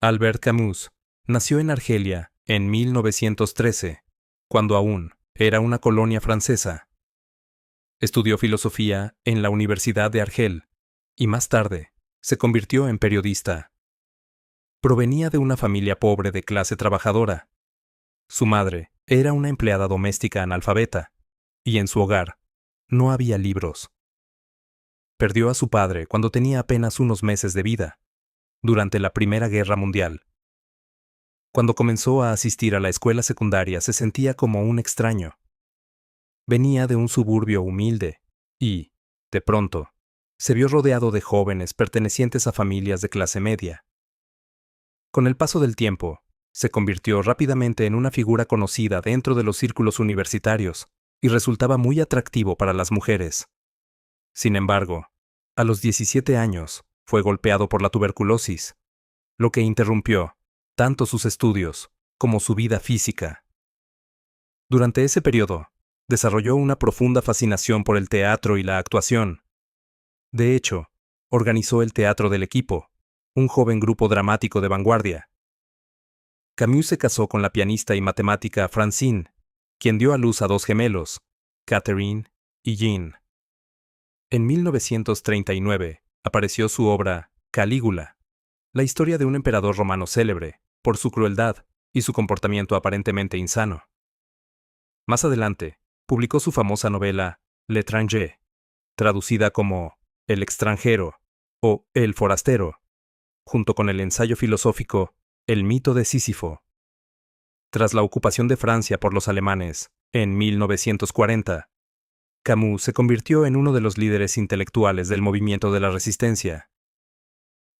Albert Camus nació en Argelia en 1913, cuando aún era una colonia francesa. Estudió filosofía en la Universidad de Argel y más tarde se convirtió en periodista. Provenía de una familia pobre de clase trabajadora. Su madre era una empleada doméstica analfabeta y en su hogar no había libros. Perdió a su padre cuando tenía apenas unos meses de vida, durante la Primera Guerra Mundial. Cuando comenzó a asistir a la escuela secundaria se sentía como un extraño. Venía de un suburbio humilde y, de pronto, se vio rodeado de jóvenes pertenecientes a familias de clase media. Con el paso del tiempo, se convirtió rápidamente en una figura conocida dentro de los círculos universitarios y resultaba muy atractivo para las mujeres. Sin embargo, a los 17 años, fue golpeado por la tuberculosis, lo que interrumpió tanto sus estudios como su vida física. Durante ese periodo, desarrolló una profunda fascinación por el teatro y la actuación. De hecho, organizó el Teatro del Equipo, un joven grupo dramático de vanguardia. Camus se casó con la pianista y matemática Francine, quien dio a luz a dos gemelos, Catherine y Jean. En 1939 apareció su obra Calígula, la historia de un emperador romano célebre por su crueldad y su comportamiento aparentemente insano. Más adelante, publicó su famosa novela L'Étranger, traducida como El extranjero o El forastero, junto con el ensayo filosófico El mito de Sísifo. Tras la ocupación de Francia por los alemanes, en 1940, Camus se convirtió en uno de los líderes intelectuales del movimiento de la resistencia.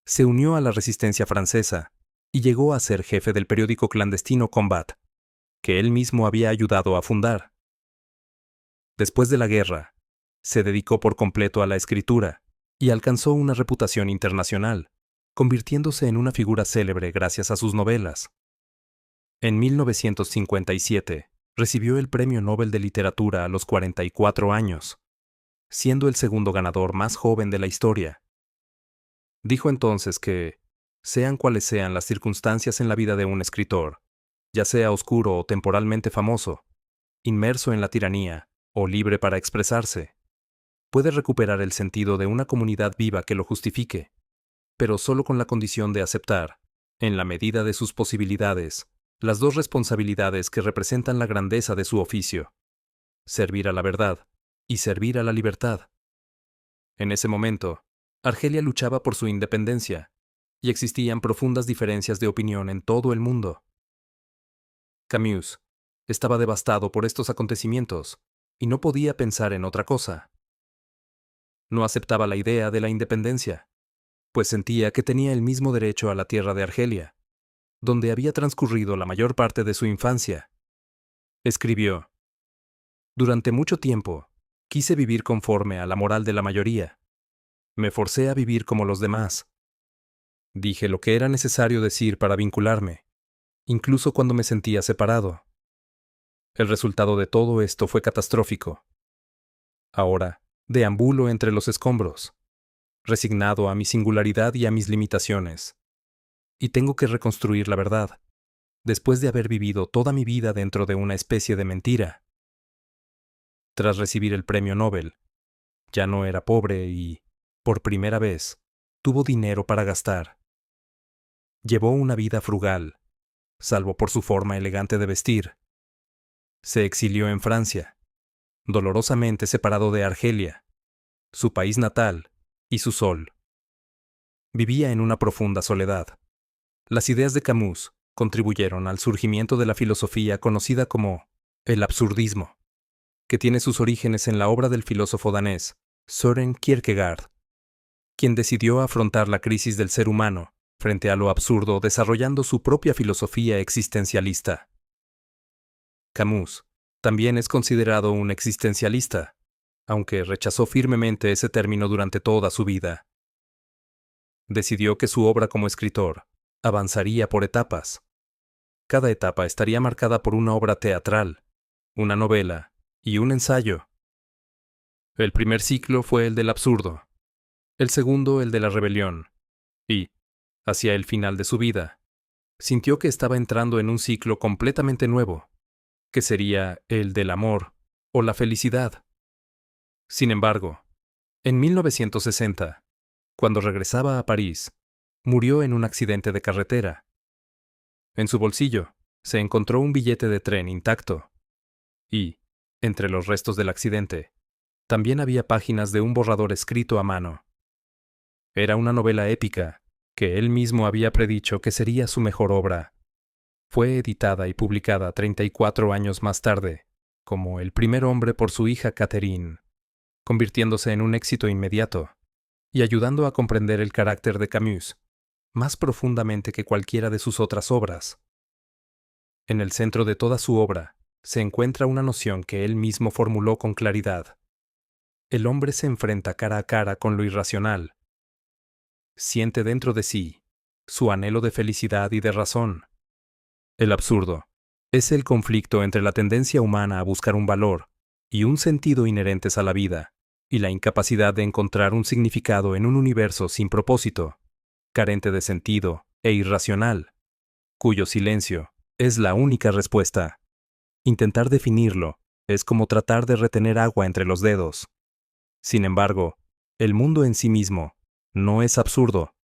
Se unió a la resistencia francesa y llegó a ser jefe del periódico clandestino Combat, que él mismo había ayudado a fundar. Después de la guerra, se dedicó por completo a la escritura y alcanzó una reputación internacional, convirtiéndose en una figura célebre gracias a sus novelas. En 1957, recibió el Premio Nobel de Literatura a los 44 años, siendo el segundo ganador más joven de la historia. Dijo entonces que, sean cuales sean las circunstancias en la vida de un escritor, ya sea oscuro o temporalmente famoso, inmerso en la tiranía o libre para expresarse, puede recuperar el sentido de una comunidad viva que lo justifique, pero solo con la condición de aceptar, en la medida de sus posibilidades, las dos responsabilidades que representan la grandeza de su oficio: servir a la verdad y servir a la libertad. En ese momento, Argelia luchaba por su independencia, y existían profundas diferencias de opinión en todo el mundo. Camus estaba devastado por estos acontecimientos y no podía pensar en otra cosa. No aceptaba la idea de la independencia, pues sentía que tenía el mismo derecho a la tierra de Argelia, donde había transcurrido la mayor parte de su infancia. Escribió: durante mucho tiempo, quise vivir conforme a la moral de la mayoría. Me forcé a vivir como los demás. Dije lo que era necesario decir para vincularme, incluso cuando me sentía separado. El resultado de todo esto fue catastrófico. Ahora, deambulo entre los escombros, resignado a mi singularidad y a mis limitaciones. Y tengo que reconstruir la verdad, después de haber vivido toda mi vida dentro de una especie de mentira. Tras recibir el premio Nobel, ya no era pobre y, por primera vez, tuvo dinero para gastar. Llevó una vida frugal, salvo por su forma elegante de vestir. Se exilió en Francia, dolorosamente separado de Argelia, su país natal y su sol. Vivía en una profunda soledad. Las ideas de Camus contribuyeron al surgimiento de la filosofía conocida como el absurdismo, que tiene sus orígenes en la obra del filósofo danés Søren Kierkegaard, quien decidió afrontar la crisis del ser humano frente a lo absurdo desarrollando su propia filosofía existencialista. Camus también es considerado un existencialista, aunque rechazó firmemente ese término durante toda su vida. Decidió que su obra como escritor avanzaría por etapas. Cada etapa estaría marcada por una obra teatral, una novela y un ensayo. El primer ciclo fue el del absurdo, el segundo el de la rebelión, y, hacia el final de su vida, sintió que estaba entrando en un ciclo completamente nuevo, que sería el del amor o la felicidad. Sin embargo, en 1960, cuando regresaba a París, murió en un accidente de carretera. En su bolsillo se encontró un billete de tren intacto y, entre los restos del accidente, también había páginas de un borrador escrito a mano. Era una novela épica que él mismo había predicho que sería su mejor obra. Fue editada y publicada 34 años más tarde, como El primer hombre por su hija Catherine, convirtiéndose en un éxito inmediato y ayudando a comprender el carácter de Camus más profundamente que cualquiera de sus otras obras. En el centro de toda su obra se encuentra una noción que él mismo formuló con claridad. El hombre se enfrenta cara a cara con lo irracional. Siente dentro de sí su anhelo de felicidad y de razón. El absurdo es el conflicto entre la tendencia humana a buscar un valor y un sentido inherentes a la vida, y la incapacidad de encontrar un significado en un universo sin propósito, carente de sentido e irracional, cuyo silencio es la única respuesta. Intentar definirlo es como tratar de retener agua entre los dedos. Sin embargo, el mundo en sí mismo no es absurdo.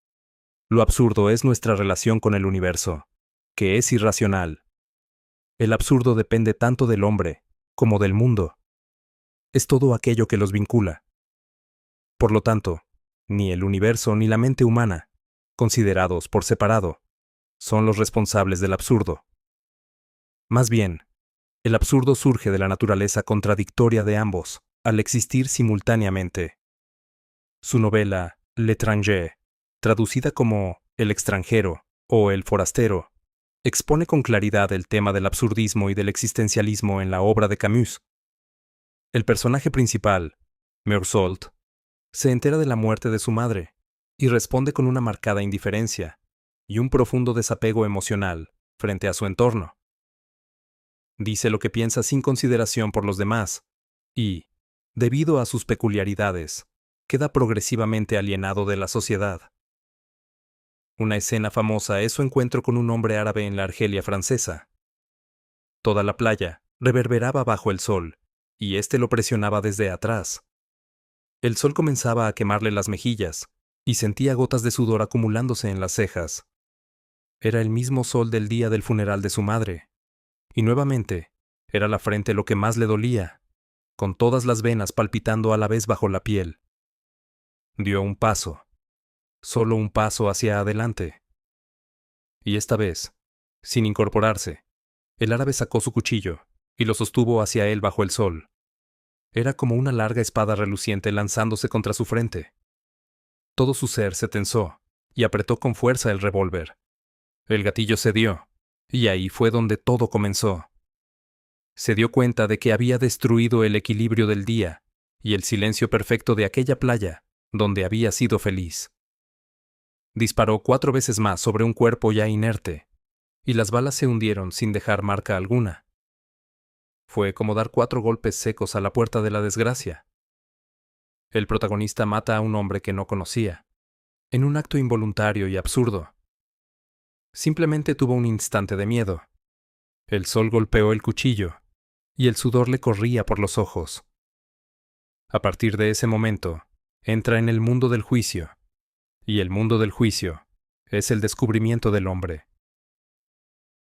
Lo absurdo es nuestra relación con el universo, que es irracional. El absurdo depende tanto del hombre como del mundo. Es todo aquello que los vincula. Por lo tanto, ni el universo ni la mente humana, considerados por separado, son los responsables del absurdo. Más bien, el absurdo surge de la naturaleza contradictoria de ambos, al existir simultáneamente. Su novela L'étranger, traducida como El extranjero o El forastero, expone con claridad el tema del absurdismo y del existencialismo en la obra de Camus. El personaje principal, Meursault, se entera de la muerte de su madre y responde con una marcada indiferencia y un profundo desapego emocional frente a su entorno. Dice lo que piensa sin consideración por los demás y, debido a sus peculiaridades, queda progresivamente alienado de la sociedad. Una escena famosa es su encuentro con un hombre árabe en la Argelia francesa. Toda la playa reverberaba bajo el sol, y éste lo presionaba desde atrás. El sol comenzaba a quemarle las mejillas, y sentía gotas de sudor acumulándose en las cejas. Era el mismo sol del día del funeral de su madre. Y nuevamente, era la frente lo que más le dolía, con todas las venas palpitando a la vez bajo la piel. Dio un paso, solo un paso hacia adelante. Y esta vez, sin incorporarse, el árabe sacó su cuchillo y lo sostuvo hacia él bajo el sol. Era como una larga espada reluciente lanzándose contra su frente. Todo su ser se tensó y apretó con fuerza el revólver. El gatillo cedió, y ahí fue donde todo comenzó. Se dio cuenta de que había destruido el equilibrio del día y el silencio perfecto de aquella playa donde había sido feliz. Disparó 4 veces más sobre un cuerpo ya inerte, y las balas se hundieron sin dejar marca alguna. Fue como dar 4 golpes secos a la puerta de la desgracia. El protagonista mata a un hombre que no conocía, en un acto involuntario y absurdo. Simplemente tuvo un instante de miedo. El sol golpeó el cuchillo, y el sudor le corría por los ojos. A partir de ese momento, entra en el mundo del juicio, y el mundo del juicio es el descubrimiento del hombre.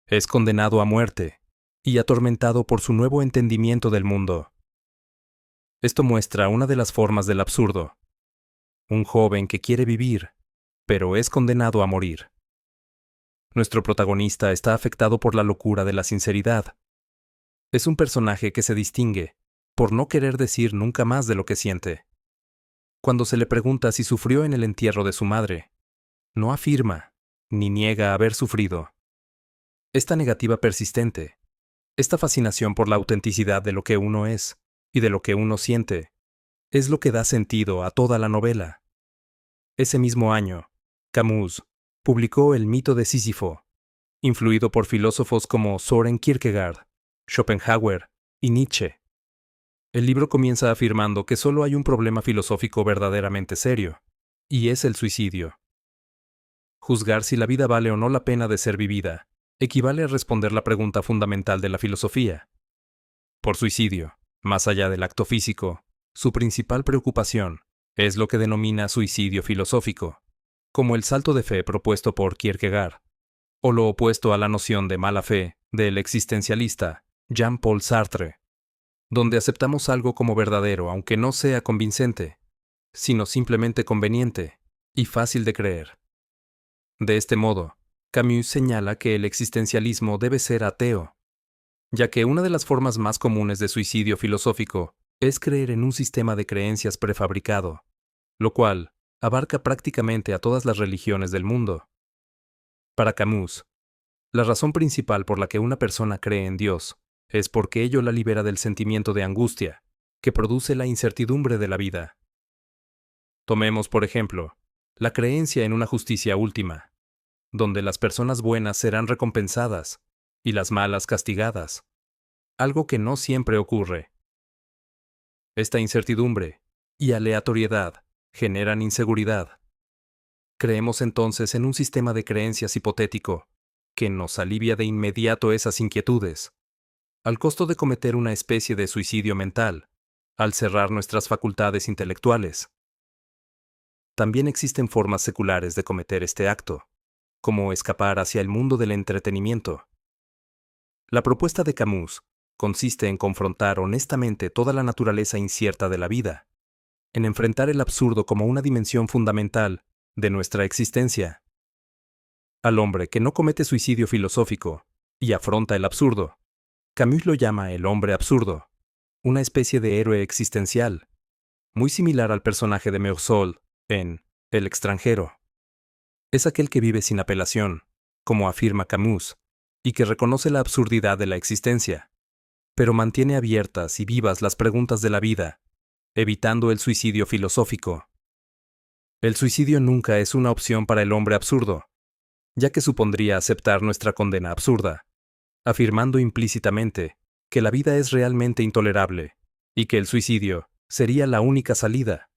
Es condenado a muerte, y atormentado por su nuevo entendimiento del mundo. Esto muestra una de las formas del absurdo. Un joven que quiere vivir, pero es condenado a morir. Nuestro protagonista está afectado por la locura de la sinceridad. Es un personaje que se distingue por no querer decir nunca más de lo que siente. Cuando se le pregunta si sufrió en el entierro de su madre, no afirma ni niega haber sufrido. Esta negativa persistente, esta fascinación por la autenticidad de lo que uno es y de lo que uno siente, es lo que da sentido a toda la novela. Ese mismo año, Camus publicó El mito de Sísifo, influido por filósofos como Søren Kierkegaard, Schopenhauer y Nietzsche. El libro comienza afirmando que solo hay un problema filosófico verdaderamente serio, y es el suicidio. Juzgar si la vida vale o no la pena de ser vivida equivale a responder la pregunta fundamental de la filosofía. Por suicidio, más allá del acto físico, su principal preocupación es lo que denomina suicidio filosófico, como el salto de fe propuesto por Kierkegaard, o lo opuesto a la noción de mala fe del existencialista Jean-Paul Sartre, donde aceptamos algo como verdadero aunque no sea convincente, sino simplemente conveniente y fácil de creer. De este modo, Camus señala que el existencialismo debe ser ateo, ya que una de las formas más comunes de suicidio filosófico es creer en un sistema de creencias prefabricado, lo cual abarca prácticamente a todas las religiones del mundo. Para Camus, la razón principal por la que una persona cree en Dios es porque ello la libera del sentimiento de angustia que produce la incertidumbre de la vida. Tomemos, por ejemplo, la creencia en una justicia última, donde las personas buenas serán recompensadas y las malas castigadas, algo que no siempre ocurre. Esta incertidumbre y aleatoriedad generan inseguridad. Creemos entonces en un sistema de creencias hipotético que nos alivia de inmediato esas inquietudes, al costo de cometer una especie de suicidio mental, al cerrar nuestras facultades intelectuales. También existen formas seculares de cometer este acto, como escapar hacia el mundo del entretenimiento. La propuesta de Camus consiste en confrontar honestamente toda la naturaleza incierta de la vida, en enfrentar el absurdo como una dimensión fundamental de nuestra existencia. Al hombre que no comete suicidio filosófico y afronta el absurdo, Camus lo llama el hombre absurdo, una especie de héroe existencial, muy similar al personaje de Meursault en El extranjero. Es aquel que vive sin apelación, como afirma Camus, y que reconoce la absurdidad de la existencia, pero mantiene abiertas y vivas las preguntas de la vida, evitando el suicidio filosófico. El suicidio nunca es una opción para el hombre absurdo, ya que supondría aceptar nuestra condena absurda, afirmando implícitamente que la vida es realmente intolerable y que el suicidio sería la única salida.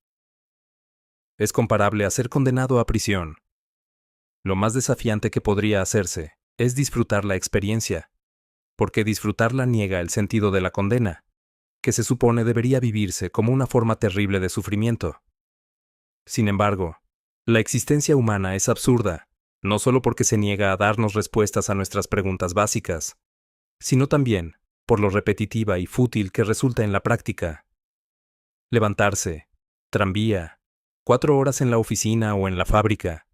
Es comparable a ser condenado a prisión. Lo más desafiante que podría hacerse es disfrutar la experiencia, porque disfrutarla niega el sentido de la condena, que se supone debería vivirse como una forma terrible de sufrimiento. Sin embargo, la existencia humana es absurda, no solo porque se niega a darnos respuestas a nuestras preguntas básicas, sino también por lo repetitiva y fútil que resulta en la práctica. Levantarse, tranvía, 4 horas en la oficina o en la fábrica,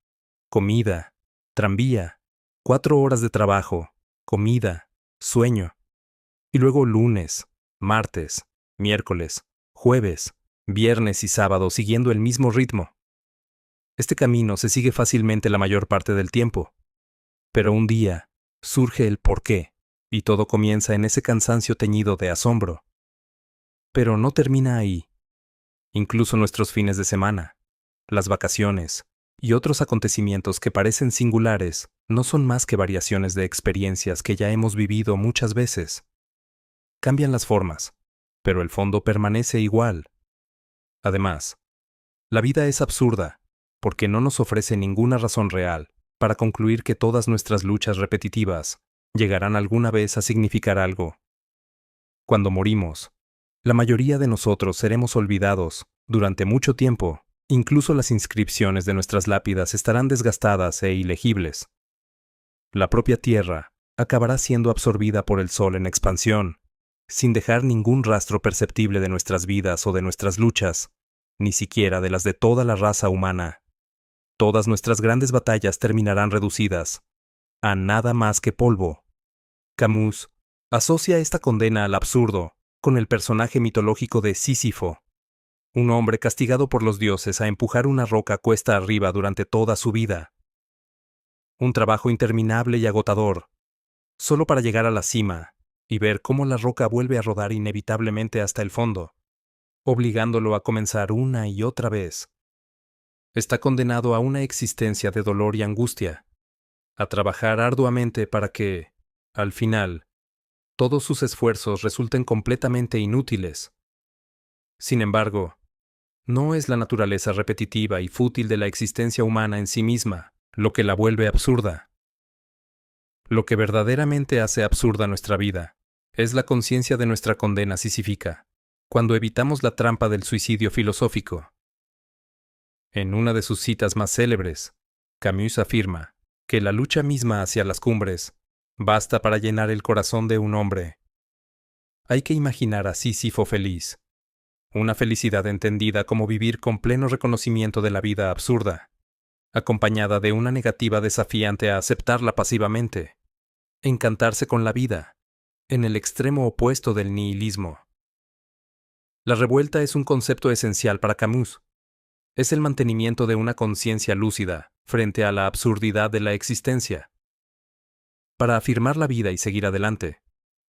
comida, tranvía, 4 horas de trabajo, comida, sueño, y luego lunes, martes, miércoles, jueves, viernes y sábado siguiendo el mismo ritmo. Este camino se sigue fácilmente la mayor parte del tiempo, pero un día surge el porqué, y todo comienza en ese cansancio teñido de asombro. Pero no termina ahí. Incluso nuestros fines de semana, las vacaciones y otros acontecimientos que parecen singulares no son más que variaciones de experiencias que ya hemos vivido muchas veces. Cambian las formas, pero el fondo permanece igual. Además, la vida es absurda porque no nos ofrece ninguna razón real para concluir que todas nuestras luchas repetitivas llegarán alguna vez a significar algo. Cuando morimos, la mayoría de nosotros seremos olvidados durante mucho tiempo. Incluso las inscripciones de nuestras lápidas estarán desgastadas e ilegibles. La propia Tierra acabará siendo absorbida por el Sol en expansión, sin dejar ningún rastro perceptible de nuestras vidas o de nuestras luchas, ni siquiera de las de toda la raza humana. Todas nuestras grandes batallas terminarán reducidas a nada más que polvo. Camus asocia esta condena al absurdo con el personaje mitológico de Sísifo, un hombre castigado por los dioses a empujar una roca cuesta arriba durante toda su vida. Un trabajo interminable y agotador, solo para llegar a la cima y ver cómo la roca vuelve a rodar inevitablemente hasta el fondo, obligándolo a comenzar una y otra vez. Está condenado a una existencia de dolor y angustia, a trabajar arduamente para que, al final, todos sus esfuerzos resulten completamente inútiles. Sin embargo, no es la naturaleza repetitiva y fútil de la existencia humana en sí misma lo que la vuelve absurda. Lo que verdaderamente hace absurda nuestra vida es la conciencia de nuestra condena sisífica, cuando evitamos la trampa del suicidio filosófico. En una de sus citas más célebres, Camus afirma que la lucha misma hacia las cumbres basta para llenar el corazón de un hombre. Hay que imaginar a Sísifo feliz, una felicidad entendida como vivir con pleno reconocimiento de la vida absurda, acompañada de una negativa desafiante a aceptarla pasivamente, encantarse con la vida, en el extremo opuesto del nihilismo. La revuelta es un concepto esencial para Camus. Es el mantenimiento de una conciencia lúcida frente a la absurdidad de la existencia. Para afirmar la vida y seguir adelante,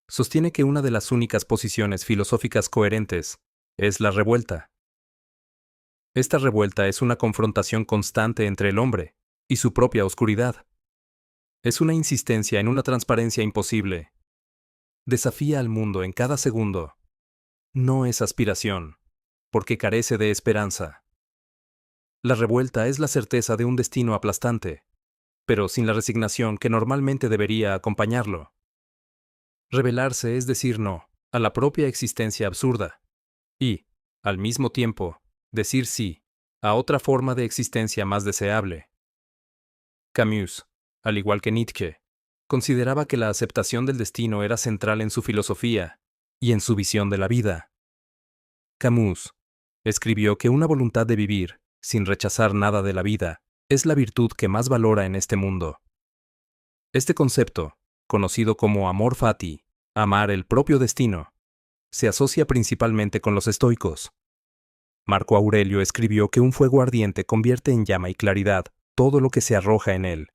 sostiene que una de las únicas posiciones filosóficas coherentes es la revuelta. Esta revuelta es una confrontación constante entre el hombre y su propia oscuridad. Es una insistencia en una transparencia imposible. Desafía al mundo en cada segundo. No es aspiración, porque carece de esperanza. La revuelta es la certeza de un destino aplastante, pero sin la resignación que normalmente debería acompañarlo. Rebelarse es decir no a la propia existencia absurda y, al mismo tiempo, decir sí a otra forma de existencia más deseable. Camus, al igual que Nietzsche, consideraba que la aceptación del destino era central en su filosofía y en su visión de la vida. Camus escribió que una voluntad de vivir, sin rechazar nada de la vida, es la virtud que más valora en este mundo. Este concepto, conocido como amor fati, amar el propio destino, se asocia principalmente con los estoicos. Marco Aurelio escribió que un fuego ardiente convierte en llama y claridad todo lo que se arroja en él.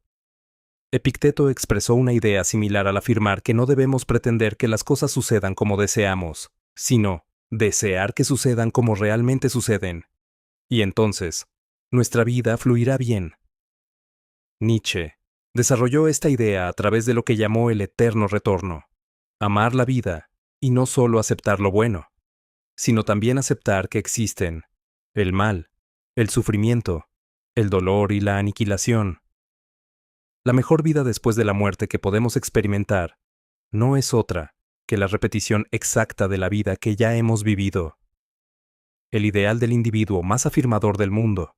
Epicteto expresó una idea similar al afirmar que no debemos pretender que las cosas sucedan como deseamos, sino desear que sucedan como realmente suceden. Y entonces, nuestra vida fluirá bien. Nietzsche desarrolló esta idea a través de lo que llamó el eterno retorno. Amar la vida, y no solo aceptar lo bueno, sino también aceptar que existen el mal, el sufrimiento, el dolor y la aniquilación. La mejor vida después de la muerte que podemos experimentar no es otra que la repetición exacta de la vida que ya hemos vivido. El ideal del individuo más afirmador del mundo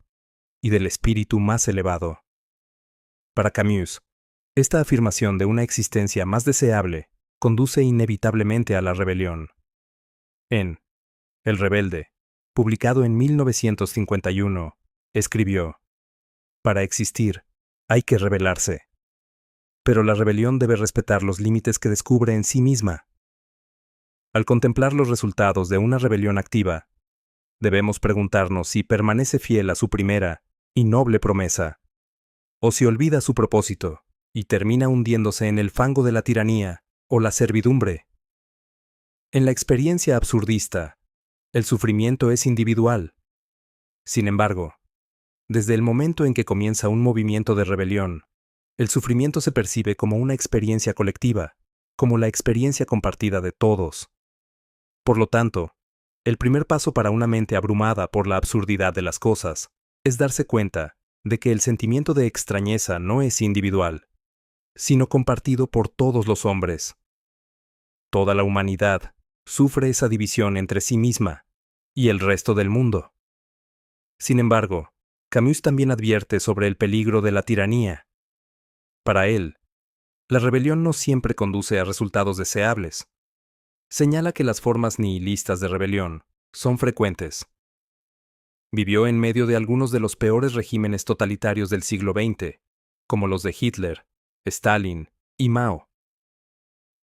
y del espíritu más elevado. Para Camus, esta afirmación de una existencia más deseable conduce inevitablemente a la rebelión. En El rebelde, publicado en 1951, escribió: «Para existir, hay que rebelarse. Pero la rebelión debe respetar los límites que descubre en sí misma. Al contemplar los resultados de una rebelión activa, debemos preguntarnos si permanece fiel a su primera y noble promesa, o si olvida su propósito y termina hundiéndose en el fango de la tiranía o la servidumbre. En la experiencia absurdista, el sufrimiento es individual. Sin embargo, desde el momento en que comienza un movimiento de rebelión, el sufrimiento se percibe como una experiencia colectiva, como la experiencia compartida de todos. Por lo tanto, el primer paso para una mente abrumada por la absurdidad de las cosas es darse cuenta de que el sentimiento de extrañeza no es individual, sino compartido por todos los hombres. Toda la humanidad sufre esa división entre sí misma y el resto del mundo. Sin embargo, Camus también advierte sobre el peligro de la tiranía. Para él, la rebelión no siempre conduce a resultados deseables. Señala que las formas nihilistas de rebelión son frecuentes. Vivió en medio de algunos de los peores regímenes totalitarios del siglo XX, como los de Hitler, Stalin y Mao.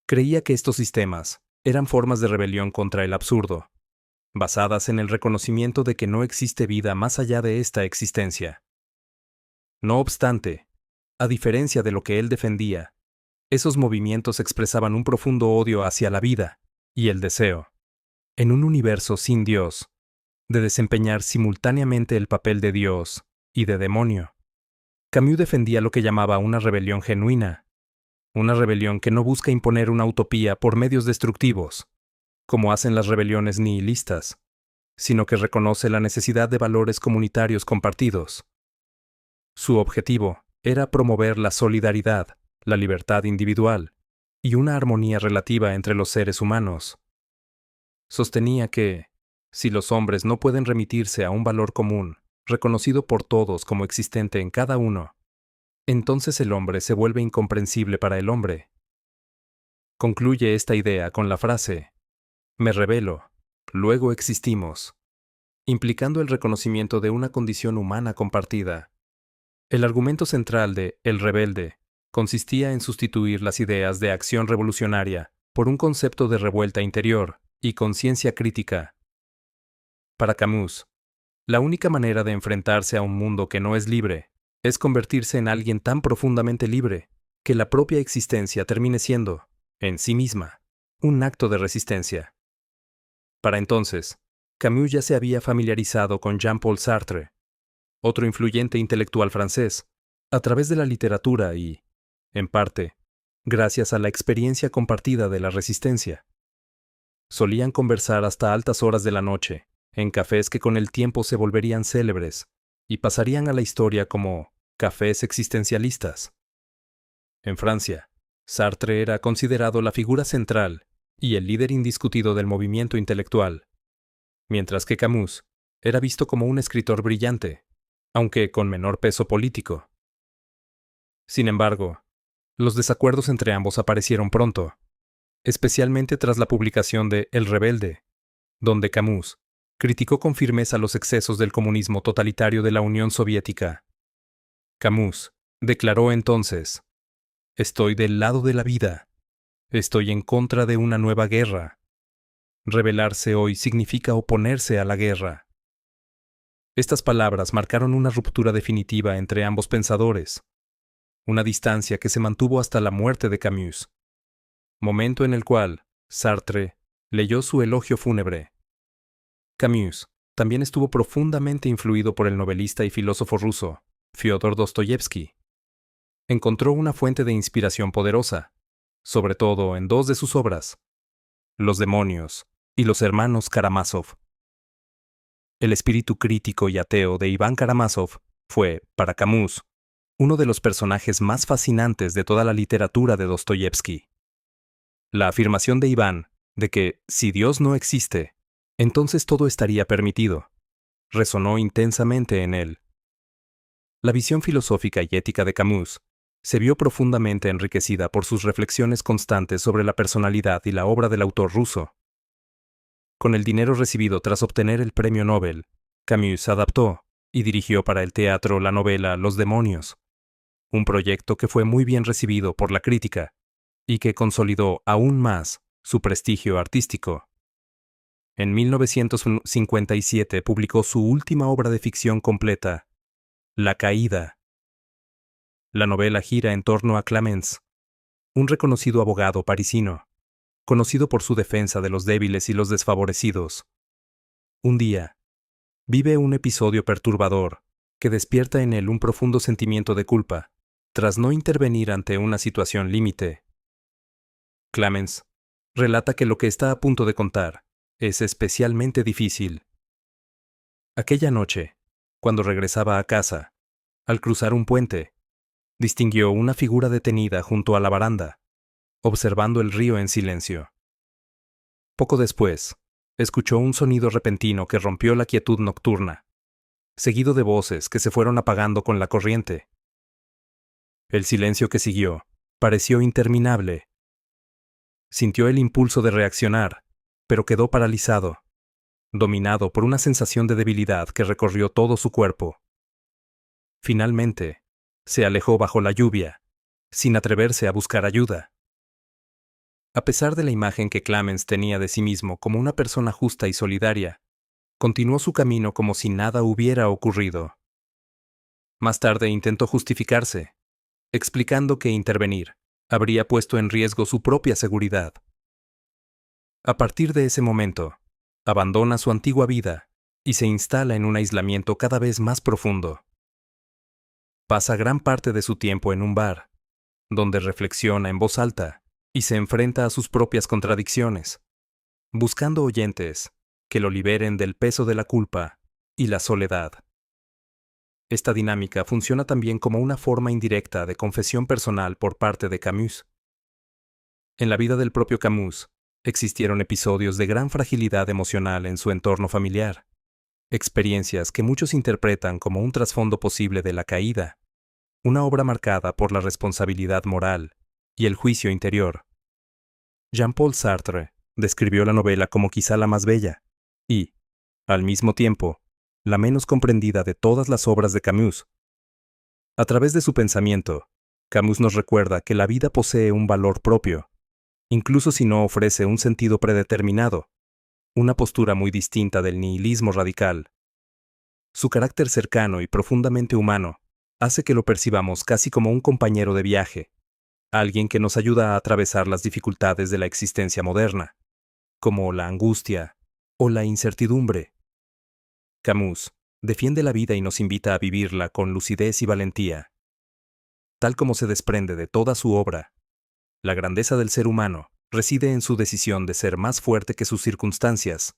Creía que estos sistemas eran formas de rebelión contra el absurdo, basadas en el reconocimiento de que no existe vida más allá de esta existencia. No obstante, a diferencia de lo que él defendía, esos movimientos expresaban un profundo odio hacia la vida y el deseo, en un universo sin Dios, de desempeñar simultáneamente el papel de Dios y de demonio. Camus defendía lo que llamaba una rebelión genuina, una rebelión que no busca imponer una utopía por medios destructivos, como hacen las rebeliones nihilistas, sino que reconoce la necesidad de valores comunitarios compartidos. Su objetivo era promover la solidaridad, la libertad individual y una armonía relativa entre los seres humanos. Sostenía que, si los hombres no pueden remitirse a un valor común, reconocido por todos como existente en cada uno, entonces el hombre se vuelve incomprensible para el hombre. Concluye esta idea con la frase, me rebelo, luego existimos, implicando el reconocimiento de una condición humana compartida. El argumento central de El rebelde consistía en sustituir las ideas de acción revolucionaria por un concepto de revuelta interior y conciencia crítica. Para Camus, la única manera de enfrentarse a un mundo que no es libre es convertirse en alguien tan profundamente libre que la propia existencia termine siendo, en sí misma, un acto de resistencia. Para entonces, Camus ya se había familiarizado con Jean-Paul Sartre, otro influyente intelectual francés, a través de la literatura y, en parte, gracias a la experiencia compartida de la resistencia. Solían conversar hasta altas horas de la noche, en cafés que con el tiempo se volverían célebres y pasarían a la historia como cafés existencialistas. En Francia, Sartre era considerado la figura central y el líder indiscutido del movimiento intelectual, mientras que Camus era visto como un escritor brillante, aunque con menor peso político. Sin embargo, los desacuerdos entre ambos aparecieron pronto, especialmente tras la publicación de El rebelde, donde Camus criticó con firmeza los excesos del comunismo totalitario de la Unión Soviética. Camus declaró entonces, estoy del lado de la vida, estoy en contra de una nueva guerra. Rebelarse hoy significa oponerse a la guerra. Estas palabras marcaron una ruptura definitiva entre ambos pensadores, una distancia que se mantuvo hasta la muerte de Camus, momento en el cual Sartre leyó su elogio fúnebre. Camus también estuvo profundamente influido por el novelista y filósofo ruso, Fyodor Dostoyevsky. Encontró una fuente de inspiración poderosa, sobre todo en dos de sus obras, Los demonios y Los hermanos Karamazov. El espíritu crítico y ateo de Iván Karamazov fue, para Camus, uno de los personajes más fascinantes de toda la literatura de Dostoyevsky. La afirmación de Iván de que, si Dios no existe, entonces todo estaría permitido, resonó intensamente en él. La visión filosófica y ética de Camus se vio profundamente enriquecida por sus reflexiones constantes sobre la personalidad y la obra del autor ruso. Con el dinero recibido tras obtener el premio Nobel, Camus adaptó y dirigió para el teatro la novela Los demonios, un proyecto que fue muy bien recibido por la crítica y que consolidó aún más su prestigio artístico. En 1957 publicó su última obra de ficción completa, La caída. La novela gira en torno a Clamence, un reconocido abogado parisino, conocido por su defensa de los débiles y los desfavorecidos. Un día, vive un episodio perturbador que despierta en él un profundo sentimiento de culpa, tras no intervenir ante una situación límite. Clamence relata que lo que está a punto de contar es especialmente difícil. Aquella noche, cuando regresaba a casa, al cruzar un puente, distinguió una figura detenida junto a la baranda, observando el río en silencio. Poco después, escuchó un sonido repentino que rompió la quietud nocturna, seguido de voces que se fueron apagando con la corriente. El silencio que siguió pareció interminable. Sintió el impulso de reaccionar, pero quedó paralizado, dominado por una sensación de debilidad que recorrió todo su cuerpo. Finalmente, se alejó bajo la lluvia, sin atreverse a buscar ayuda. A pesar de la imagen que Clamence tenía de sí mismo como una persona justa y solidaria, continuó su camino como si nada hubiera ocurrido. Más tarde intentó justificarse, explicando que intervenir habría puesto en riesgo su propia seguridad. A partir de ese momento, abandona su antigua vida y se instala en un aislamiento cada vez más profundo. Pasa gran parte de su tiempo en un bar, donde reflexiona en voz alta y se enfrenta a sus propias contradicciones, buscando oyentes que lo liberen del peso de la culpa y la soledad. Esta dinámica funciona también como una forma indirecta de confesión personal por parte de Camus. En la vida del propio Camus, existieron episodios de gran fragilidad emocional en su entorno familiar, experiencias que muchos interpretan como un trasfondo posible de La Caída, una obra marcada por la responsabilidad moral y el juicio interior. Jean-Paul Sartre describió la novela como quizá la más bella y, al mismo tiempo, la menos comprendida de todas las obras de Camus. A través de su pensamiento, Camus nos recuerda que la vida posee un valor propio, incluso si no ofrece un sentido predeterminado, una postura muy distinta del nihilismo radical. Su carácter cercano y profundamente humano hace que lo percibamos casi como un compañero de viaje, alguien que nos ayuda a atravesar las dificultades de la existencia moderna, como la angustia o la incertidumbre. Camus defiende la vida y nos invita a vivirla con lucidez y valentía. Tal como se desprende de toda su obra, la grandeza del ser humano reside en su decisión de ser más fuerte que sus circunstancias